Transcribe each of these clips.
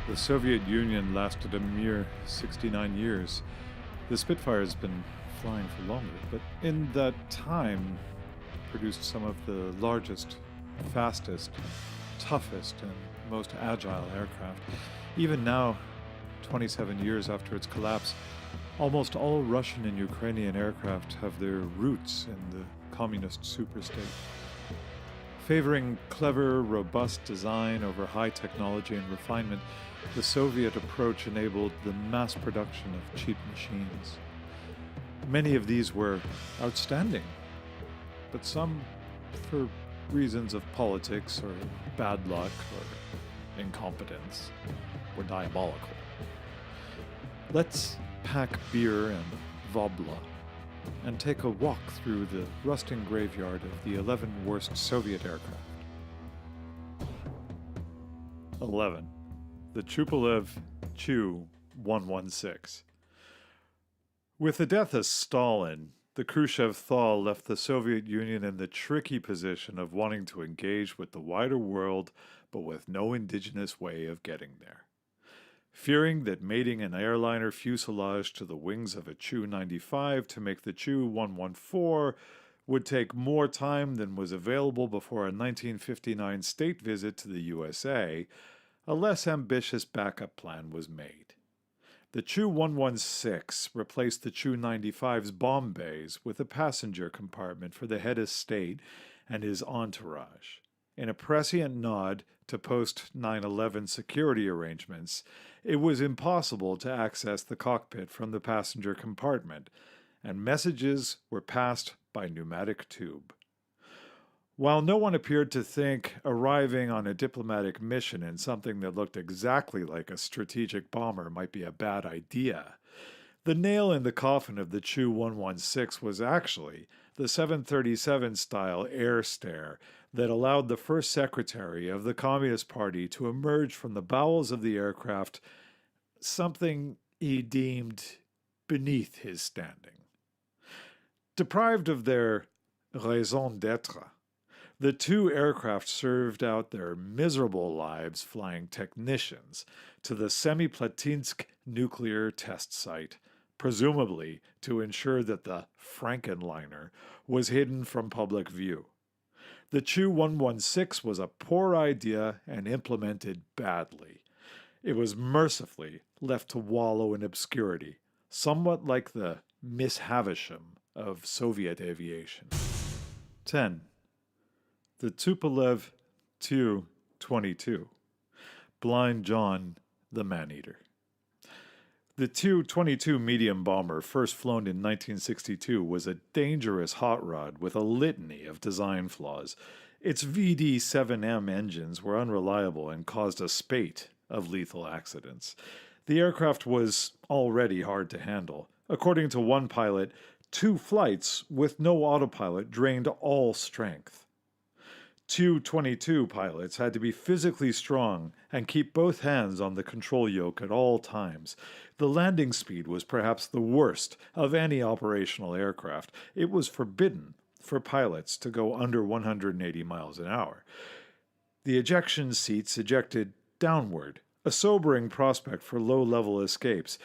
The Soviet Union lasted a mere 69 years. The Spitfire has been flying for longer, but in that time produced some of the largest, fastest, toughest, and most agile aircraft. Even now, 27 years after its collapse, almost all Russian and Ukrainian aircraft have their roots in the communist superstate. Favoring clever, robust design over high technology and refinement, the Soviet approach enabled the mass production of cheap machines. Many of these were outstanding, but some, for reasons of politics or bad luck or incompetence, were diabolical. Let's pack beer and vobla and take a walk through the rusting graveyard of the 11 worst Soviet aircraft. 11. The Tupolev Tu-116. With the death of Stalin, the Khrushchev thaw left the Soviet Union in the tricky position of wanting to engage with the wider world, but with no indigenous way of getting there. Fearing that mating an airliner fuselage to the wings of a Tu-95 to make the Tu-114 would take more time than was available before a 1959 state visit to the USA, a less ambitious backup plan was made. The Tu-116 replaced the Tu-95's bomb bays with a passenger compartment for the head of state and his entourage. In a prescient nod to post-9/11 security arrangements, it was impossible to access the cockpit from the passenger compartment, and messages were passed by pneumatic tube. While no one appeared to think arriving on a diplomatic mission in something that looked exactly like a strategic bomber might be a bad idea, the nail in the coffin of the Tu-116 was actually the 737-style air stair that allowed the first secretary of the Communist Party to emerge from the bowels of the aircraft, something he deemed beneath his standing. Deprived of their raison d'être, the two aircraft served out their miserable lives flying technicians to the Semipalatinsk nuclear test site, presumably to ensure that the Frankenliner was hidden from public view. The Tu-116 was a poor idea and implemented badly. It was mercifully left to wallow in obscurity, somewhat like the Miss Havisham of Soviet aviation. 10. The Tupolev Tu-22. Blind John the Man-Eater. The Tu-22 medium bomber, first flown in 1962, was a dangerous hot rod with a litany of design flaws. Its VD-7M engines were unreliable and caused a spate of lethal accidents. The aircraft was already hard to handle. According to one pilot, 2 flights with no autopilot drained all strength. Tu-22 pilots had to be physically strong and keep both hands on the control yoke at all times. The landing speed was perhaps the worst of any operational aircraft. It was forbidden for pilots to go under 180 miles an hour. The ejection seats ejected downward, a sobering prospect for low-level escapes.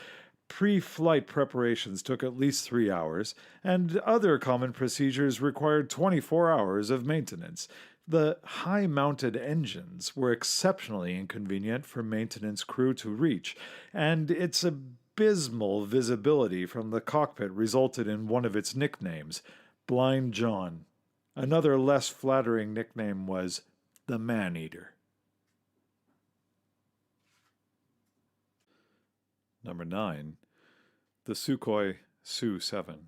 Pre-flight preparations took at least 3 hours, and other common procedures required 24 hours of maintenance. The high-mounted engines were exceptionally inconvenient for maintenance crew to reach, and its abysmal visibility from the cockpit resulted in one of its nicknames, Blind John. Another less flattering nickname was the Man-Eater. Number 9. The Sukhoi Su-7.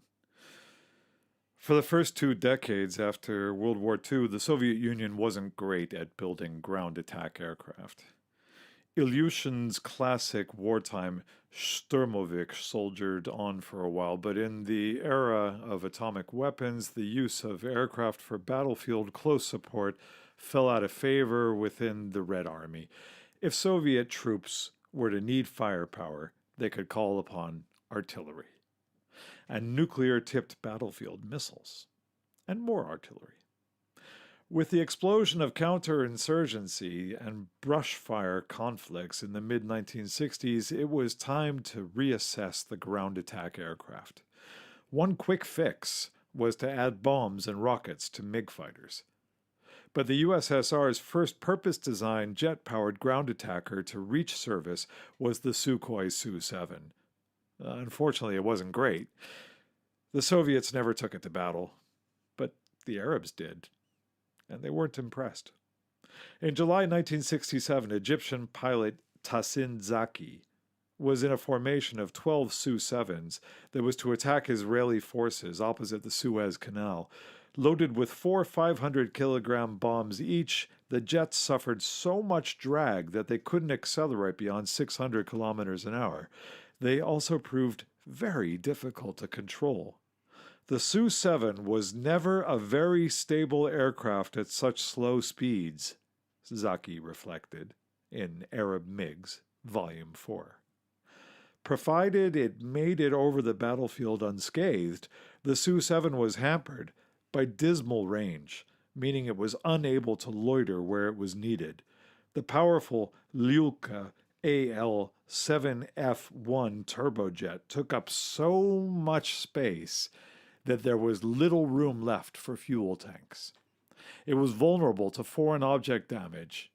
For the first 2 decades after World War II, the Soviet Union wasn't great at building ground attack aircraft. Ilyushin's classic wartime Shturmovik soldiered on for a while, but in the era of atomic weapons, the use of aircraft for battlefield close support fell out of favor within the Red Army. If Soviet troops were to need firepower, they could call upon artillery and nuclear-tipped battlefield missiles, and more artillery. With the explosion of counterinsurgency and brushfire conflicts in the mid-1960s, it was time to reassess the ground attack aircraft. One quick fix was to add bombs and rockets to MiG fighters. But the USSR's first purpose-designed jet-powered ground attacker to reach service was the Sukhoi Su-7. Unfortunately, it wasn't great. The Soviets never took it to battle, but the Arabs did, and they weren't impressed. In July 1967, Egyptian pilot Tassin Zaki was in a formation of 12 Su-7s that was to attack Israeli forces opposite the Suez Canal. Loaded with 4 500-kilogram bombs each, the jets suffered so much drag that they couldn't accelerate beyond 600 kilometers an hour. They also proved very difficult to control. The Su-7 was never a very stable aircraft at such slow speeds, Zaki reflected in Arab MiGs, Volume 4. Provided it made it over the battlefield unscathed, the Su-7 was hampered by dismal range, meaning it was unable to loiter where it was needed. The powerful Lyulka AL-7F1 turbojet took up so much space that there was little room left for fuel tanks. It was vulnerable to foreign object damage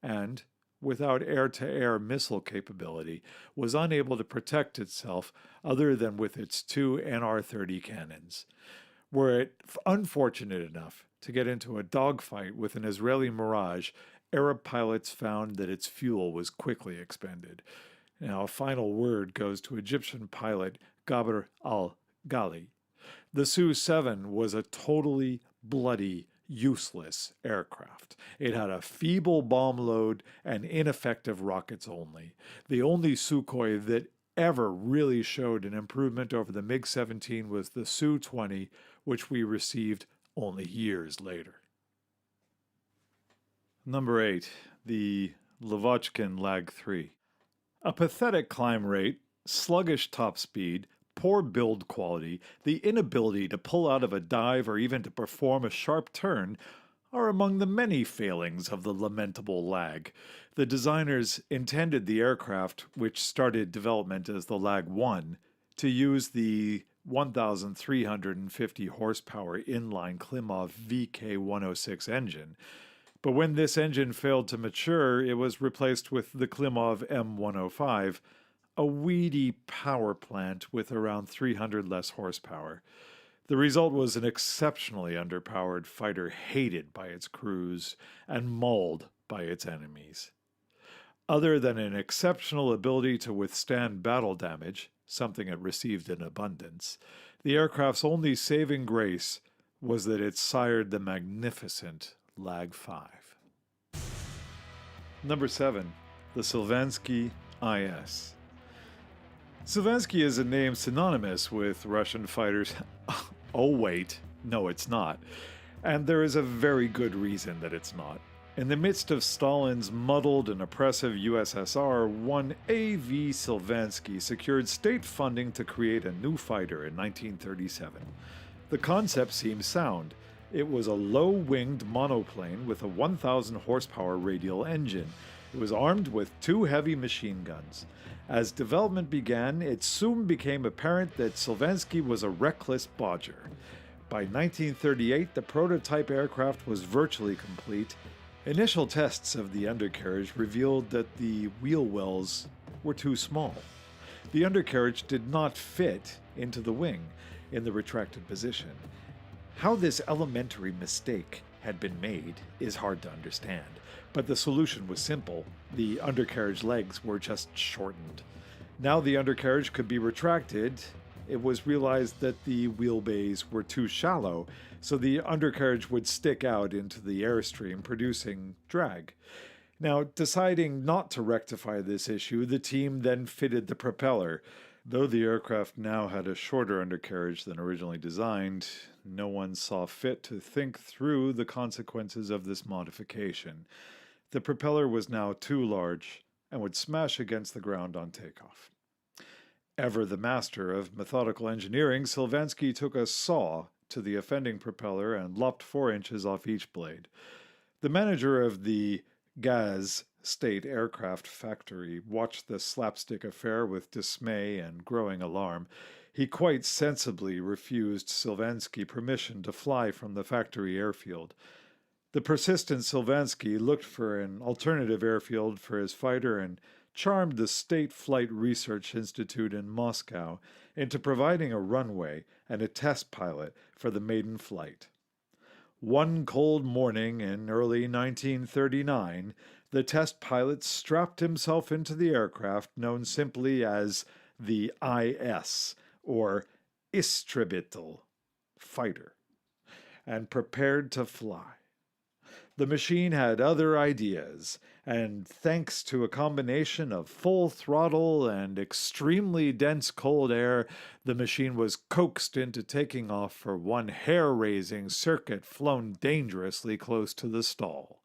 and, without air-to-air missile capability, was unable to protect itself other than with its 2 NR-30 cannons. Were it unfortunate enough to get into a dogfight with an Israeli Mirage, Arab pilots found that its fuel was quickly expended. Now, a final word goes to Egyptian pilot Gabr al-Ghali. The Su-7 was a totally bloody, useless aircraft. It had a feeble bomb load and ineffective rockets only. The only Sukhoi that ever really showed an improvement over the MiG-17 was the Su-20, which we received only years later. Number 8. The Lavochkin Lag-3. A pathetic climb rate, sluggish top speed, poor build quality, the inability to pull out of a dive or even to perform a sharp turn are among the many failings of the lamentable Lag. The designers intended the aircraft, which started development as the Lag-1, to use the 1,350 horsepower inline Klimov VK-106 engine. But when this engine failed to mature, it was replaced with the Klimov M105, a weedy power plant with around 300 less horsepower. The result was an exceptionally underpowered fighter hated by its crews and mauled by its enemies. Other than an exceptional ability to withstand battle damage, something it received in abundance, the aircraft's only saving grace was that it sired the magnificent Lag-5. Number 7. The Sylvansky IS. Sylvansky is a name synonymous with Russian fighters. Oh wait, no it's not. And there is a very good reason that it's not. In the midst of Stalin's muddled and oppressive USSR, one A.V. Sylvansky secured state funding to create a new fighter in 1937. The concept seemed sound. It was a low-winged monoplane with a 1,000 horsepower radial engine. It was armed with 2 heavy machine guns. As development began, it soon became apparent that Sylvansky was a reckless bodger. By 1938, the prototype aircraft was virtually complete. Initial tests of the undercarriage revealed that the wheel wells were too small. The undercarriage did not fit into the wing in the retracted position. How this elementary mistake had been made is hard to understand, but the solution was simple. The undercarriage legs were just shortened. Now the undercarriage could be retracted. It was realized that the wheelbays were too shallow, so the undercarriage would stick out into the airstream, producing drag. Now, deciding not to rectify this issue, the team then fitted the propeller. Though the aircraft now had a shorter undercarriage than originally designed, no one saw fit to think through the consequences of this modification. The propeller was now too large and would smash against the ground on takeoff. Ever the master of methodical engineering, Sylvansky took a saw to the offending propeller and lopped 4 inches off each blade. The manager of the Gaz State Aircraft Factory watched the slapstick affair with dismay and growing alarm. He quite sensibly refused Sylvanski permission to fly from the factory airfield. The persistent Sylvanski looked for an alternative airfield for his fighter and charmed the State Flight Research Institute in Moscow into providing a runway and a test pilot for the maiden flight. One cold morning in early 1939, the test pilot strapped himself into the aircraft known simply as the IS, or Istrebitel fighter, and prepared to fly. The machine had other ideas, and thanks to a combination of full throttle and extremely dense cold air, the machine was coaxed into taking off for one hair-raising circuit flown dangerously close to the stall.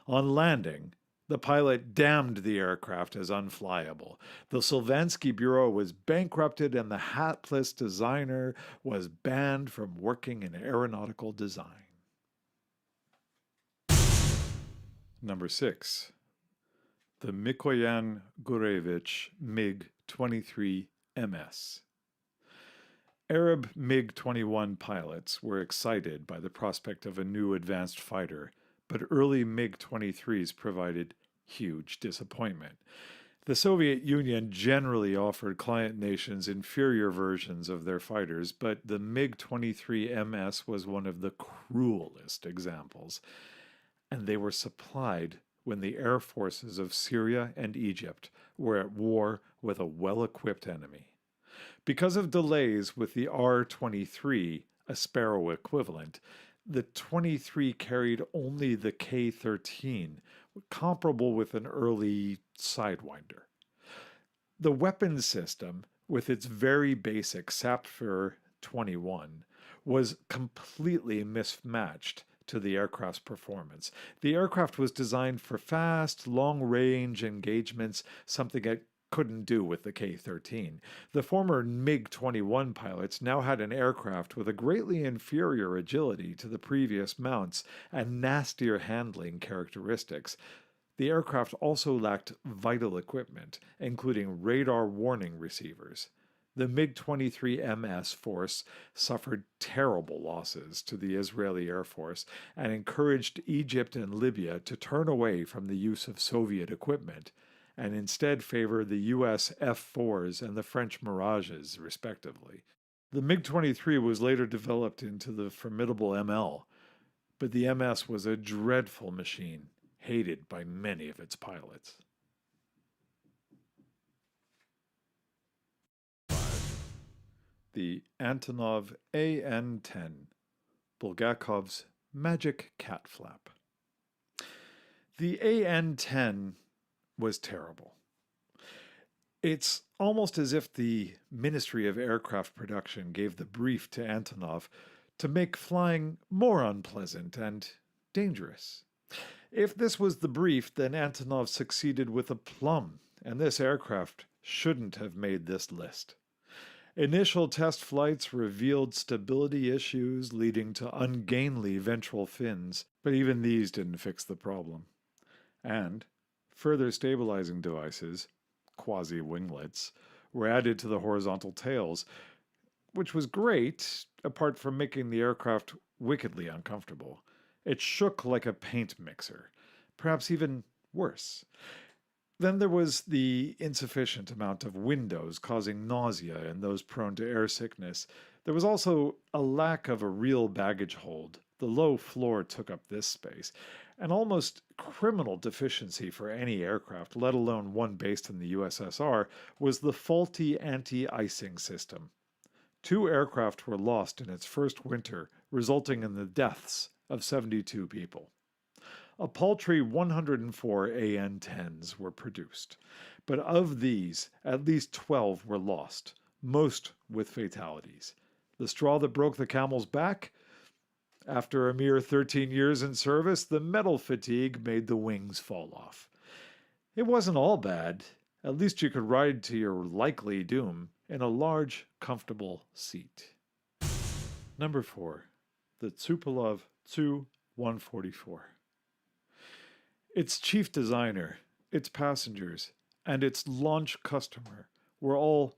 On landing, the pilot damned the aircraft as unflyable. The Sylvanski Bureau was bankrupted and the hapless designer was banned from working in aeronautical design. Number 6. The Mikoyan Gurevich MiG-23 MS. Arab MiG-21 pilots were excited by the prospect of a new advanced fighter, but early MiG-23s provided huge disappointment. The Soviet Union generally offered client nations inferior versions of their fighters, but the MiG-23 MS was one of the cruelest examples, and they were supplied when the air forces of Syria and Egypt were at war with a well-equipped enemy. Because of delays with the R-23, a Sparrow equivalent, the 23 carried only the K-13, comparable with an early Sidewinder. The weapons system, with its very basic Sapphire 21, was completely mismatched to the aircraft's performance. The aircraft was designed for fast, long-range engagements, something it couldn't do with the K-13. The former MiG-21 pilots now had an aircraft with a greatly inferior agility to the previous mounts and nastier handling characteristics. The aircraft also lacked vital equipment, including radar warning receivers. The MiG-23 MS force suffered terrible losses to the Israeli Air Force and encouraged Egypt and Libya to turn away from the use of Soviet equipment and instead favor the U.S. F-4s and the French Mirages, respectively. The MiG-23 was later developed into the formidable ML, but the MS was a dreadful machine, hated by many of its pilots. The Antonov AN-10, Bulgakov's magic cat flap. The AN-10 was terrible. It's almost as if the Ministry of Aircraft Production gave the brief to Antonov to make flying more unpleasant and dangerous. If this was the brief, then Antonov succeeded with aplomb, and this aircraft shouldn't have made this list. Initial test flights revealed stability issues leading to ungainly ventral fins, but even these didn't fix the problem. And further stabilizing devices, quasi-winglets, were added to the horizontal tails, which was great, apart from making the aircraft wickedly uncomfortable. It shook like a paint mixer, perhaps even worse. Then there was the insufficient amount of windows causing nausea in those prone to air sickness. There was also a lack of a real baggage hold. The low floor took up this space. An almost criminal deficiency for any aircraft, let alone one based in the USSR, was the faulty anti-icing system. 2 aircraft were lost in its first winter, resulting in the deaths of 72 people. A paltry 104 AN-10s were produced, but of these, at least 12 were lost, most with fatalities. The straw that broke the camel's back? After a mere 13 years in service, the metal fatigue made the wings fall off. It wasn't all bad. At least you could ride to your likely doom in a large, comfortable seat. Number 4. The Tupolev Tu-144. Its chief designer, its passengers, and its launch customer were all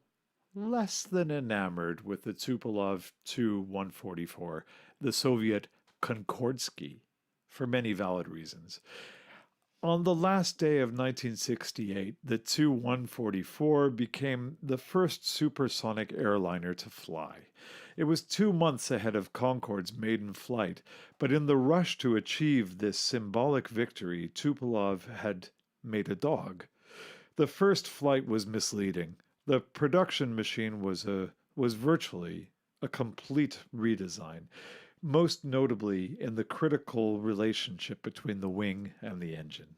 less than enamored with the Tupolev Tu-144, the Soviet Konkordsky, for many valid reasons. On the last day of 1968, the Tu-144 became the first supersonic airliner to fly. It was 2 months ahead of Concorde's maiden flight, but in the rush to achieve this symbolic victory, Tupolev had made a dog. The first flight was misleading. The production machine was virtually a complete redesign, most notably in the critical relationship between the wing and the engine.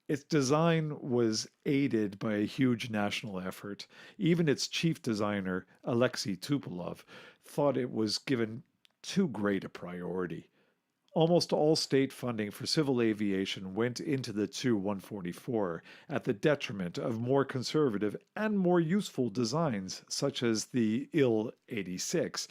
Its design was aided by a huge national effort. Even its chief designer, Alexei Tupolev, thought it was given too great a priority. Almost all state funding for civil aviation went into the Tu-144 at the detriment of more conservative and more useful designs, such as the Il-86,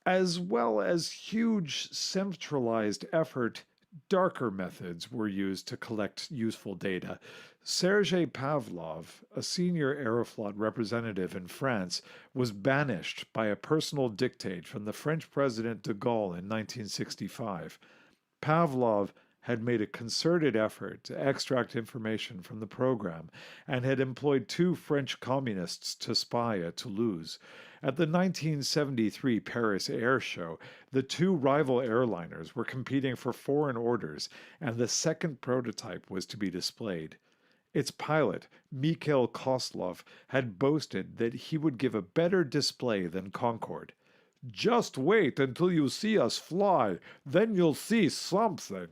as well as huge centralized effort. Darker methods were used to collect useful data. Sergei Pavlov, a senior Aeroflot representative in France, was banished by a personal dictate from the French President de Gaulle in 1965. Pavlov had made a concerted effort to extract information from the program and had employed 2 French communists to spy at Toulouse. At the 1973 Paris Air Show, the 2 rival airliners were competing for foreign orders, and the second prototype was to be displayed. Its pilot, Mikhail Koslov, had boasted that he would give a better display than Concorde. "Just wait until you see us fly, then you'll see something."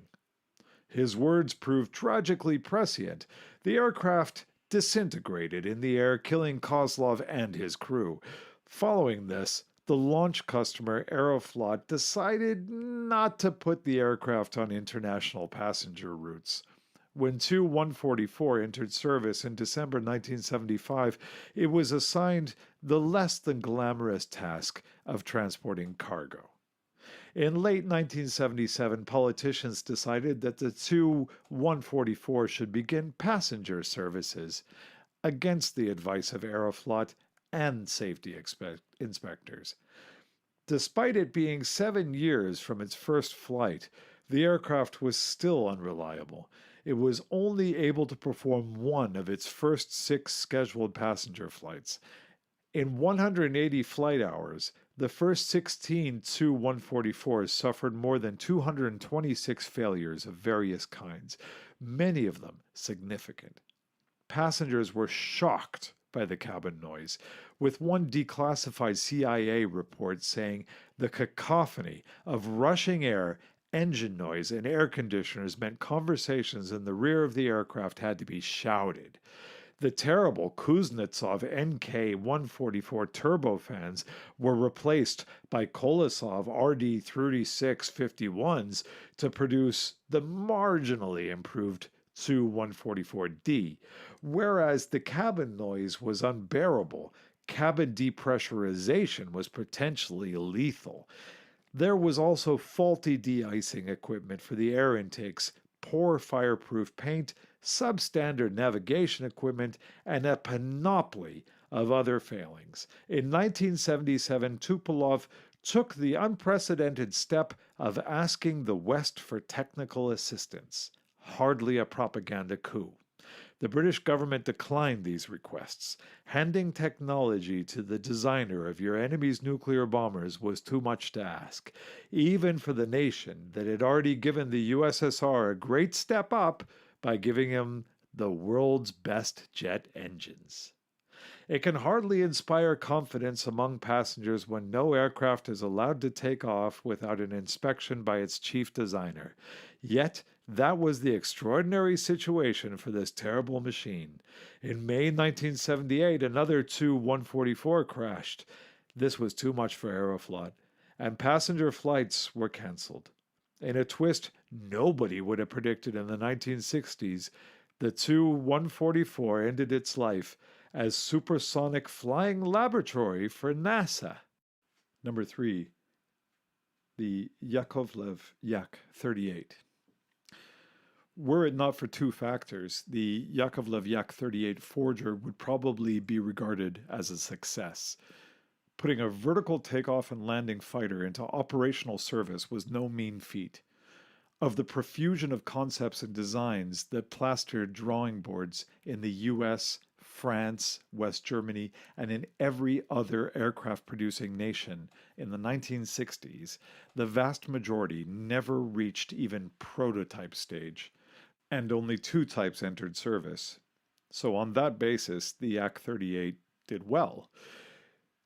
His words proved tragically prescient. The aircraft disintegrated in the air, killing Koslov and his crew. Following this, the launch customer Aeroflot decided not to put the aircraft on international passenger routes. When Tu-144 entered service in December 1975, it was assigned the less than glamorous task of transporting cargo. In late 1977, politicians decided that the Tu-144 should begin passenger services, against the advice of Aeroflot and safety inspectors. Despite it being 7 years from its first flight, the aircraft was still unreliable. It was only able to perform one of its first 6 scheduled passenger flights. In 180 flight hours, the first 16 Tu-144s suffered more than 226 failures of various kinds, many of them significant. Passengers were shocked by the cabin noise, with one declassified CIA report saying the cacophony of rushing air, engine noise, and air conditioners meant conversations in the rear of the aircraft had to be shouted. The terrible Kuznetsov NK-144 turbofans were replaced by Kolesov RD-3651s to produce the marginally improved Tu-144D. Whereas the cabin noise was unbearable, cabin depressurization was potentially lethal. There was also faulty de-icing equipment for the air intakes, poor fireproof paint, substandard navigation equipment, and a panoply of other failings. In 1977, Tupolev took the unprecedented step of asking the West for technical assistance. Hardly a propaganda coup. The British government declined these requests. Handing technology to the designer of your enemy's nuclear bombers was too much to ask, even for the nation that had already given the USSR a great step up by giving him the world's best jet engines. It can hardly inspire confidence among passengers when no aircraft is allowed to take off without an inspection by its chief designer. Yet, that was the extraordinary situation for this terrible machine. In May 1978, another Tu-144 crashed. This was too much for Aeroflot, and passenger flights were cancelled. In a twist nobody would have predicted in the 1960s, the Tu-144 ended its life as supersonic flying laboratory for NASA. Number 3. the Yakovlev Yak 38. Were it not for two factors, the Yakovlev Yak 38 Forger would probably be regarded as a success. Putting a vertical takeoff and landing fighter into operational service was no mean feat. Of the profusion of concepts and designs that plastered drawing boards in the US, France, West Germany, and in every other aircraft producing nation in the 1960s, the vast majority never reached even prototype stage, and only two types entered service. So, on that basis, the Yak 38 did well.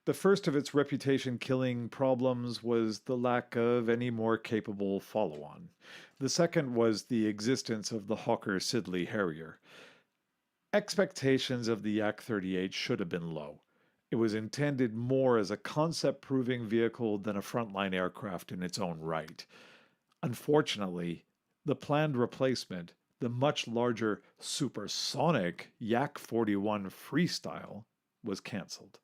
The first of its reputation killing problems was the lack of any more capable follow on. The second was the existence of the Hawker Siddeley Harrier. Expectations of the Yak 38 should have been low. It was intended more as a concept proving vehicle than a frontline aircraft in its own right. Unfortunately, the planned replacement, the much larger supersonic Yak 41 Freestyle, was cancelled,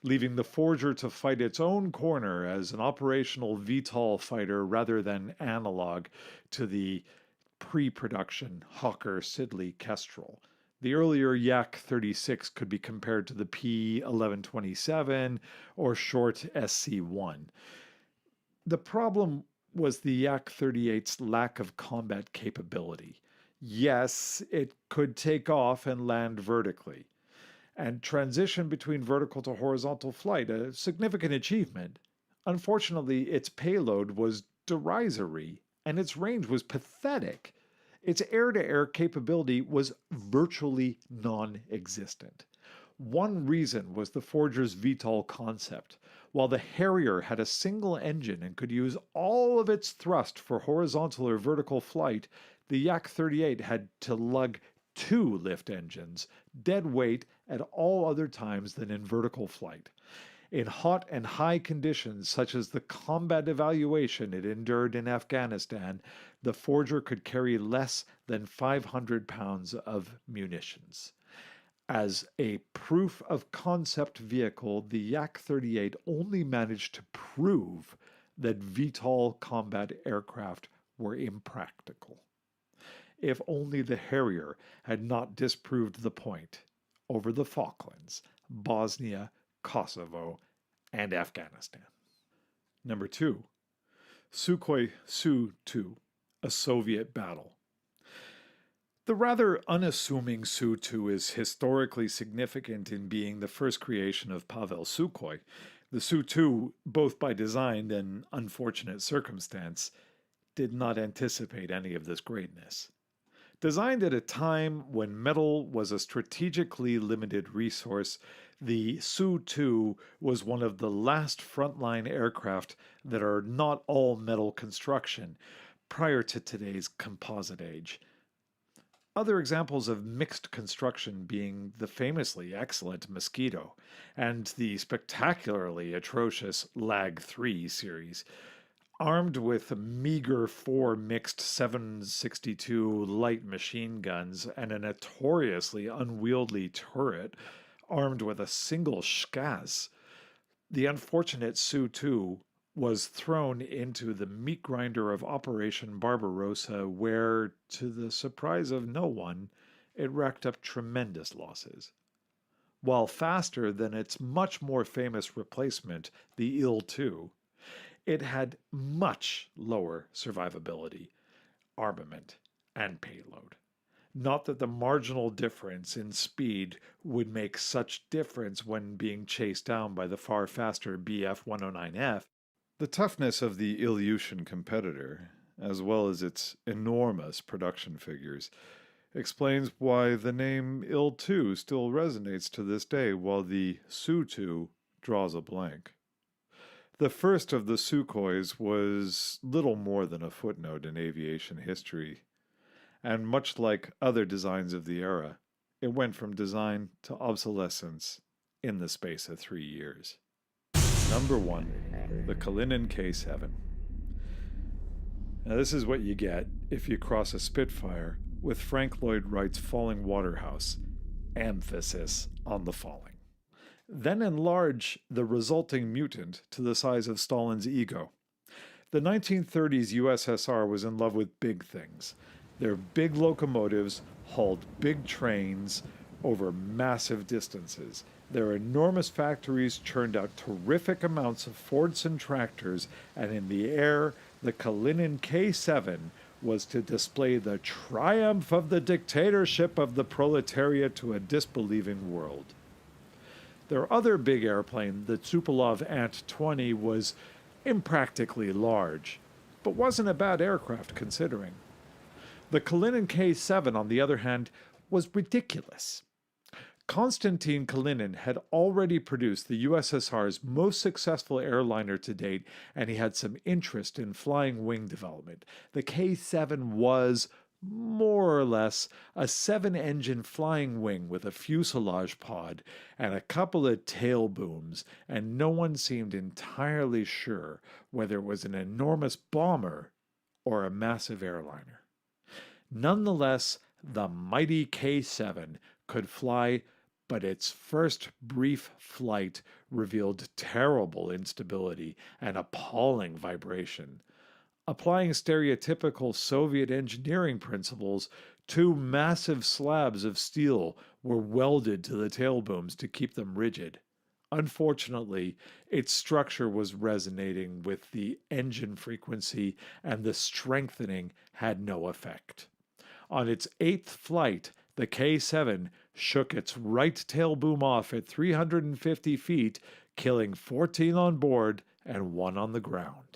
leaving the Forger to fight its own corner as an operational VTOL fighter rather than analog to the pre-production Hawker Siddeley Kestrel. The earlier Yak 36 could be compared to the P1127 or short SC1. The problem was the Yak 38's lack of combat capability. Yes, it could take off and land vertically, and transition between vertical to horizontal flight, a significant achievement. Unfortunately, its payload was derisory and its range was pathetic. Its air-to-air capability was virtually non-existent. One reason was the Forger's VTOL concept. While the Harrier had a single engine and could use all of its thrust for horizontal or vertical flight, the Yak 38 had to lug two lift engines, dead weight at all other times than in vertical flight. In hot and high conditions, such as the combat evaluation it endured in Afghanistan, the Forger could carry less than 500 pounds of munitions. As a proof of concept vehicle, the Yak 38 only managed to prove that VTOL combat aircraft were impractical. If only the Harrier had not disproved the point over the Falklands, Bosnia, Kosovo, and Afghanistan. Number 2. Sukhoi Su-2, a Soviet battle. The rather unassuming Su-2 is historically significant in being the first creation of Pavel Sukhoi. The Su-2, both by design and unfortunate circumstance, did not anticipate any of this greatness. Designed at a time when metal was a strategically limited resource, the Su-2 was one of the last frontline aircraft that are not all metal construction prior to today's composite age. Other examples of mixed construction being the famously excellent Mosquito and the spectacularly atrocious Lag 3 series. Armed with meager 4 mixed 7.62 light machine guns and a notoriously unwieldy turret, armed with a single schkaz, the unfortunate Su-2 was thrown into the meat grinder of Operation Barbarossa, where, to the surprise of no one, it racked up tremendous losses. While faster than its much more famous replacement, the Il-2, it had much lower survivability, armament, and payload. Not that the marginal difference in speed would make such difference when being chased down by the far faster Bf-109F. The toughness of the Ilyushin competitor, as well as its enormous production figures, explains why the name Il-2 still resonates to this day while the Su-2 draws a blank. The first of the Sukhois was little more than a footnote in aviation history, and much like other designs of the era, it went from design to obsolescence in the space of 3 years. Number 1, the Kalinin K-7. Now this is what you get if you cross a Spitfire with Frank Lloyd Wright's Falling Waterhouse, emphasis on the falling. Then enlarge the resulting mutant to the size of Stalin's ego. The 1930s USSR was in love with big things. Their big locomotives hauled big trains over massive distances. Their enormous factories churned out terrific amounts of Fordson tractors, and in the air, the Kalinin K7 was to display the triumph of the dictatorship of the proletariat to a disbelieving world. Their other big airplane, the Tupolev Ant-20, was impractically large, but wasn't a bad aircraft considering. The Kalinin K7, on the other hand, was ridiculous. Konstantin Kalinin had already produced the USSR's most successful airliner to date, and he had some interest in flying wing development. The K7 was, more or less, a 7-engine flying wing with a fuselage pod and a couple of tail booms, and no one seemed entirely sure whether it was an enormous bomber or a massive airliner. Nonetheless, the mighty K7 could fly, but its first brief flight revealed terrible instability and appalling vibration. Applying stereotypical Soviet engineering principles, 2 massive slabs of steel were welded to the tail booms to keep them rigid. Unfortunately, its structure was resonating with the engine frequency, and the strengthening had no effect. On its 8th flight, the K7 shook its right tail boom off at 350 feet, killing 14 on board and 1 on the ground.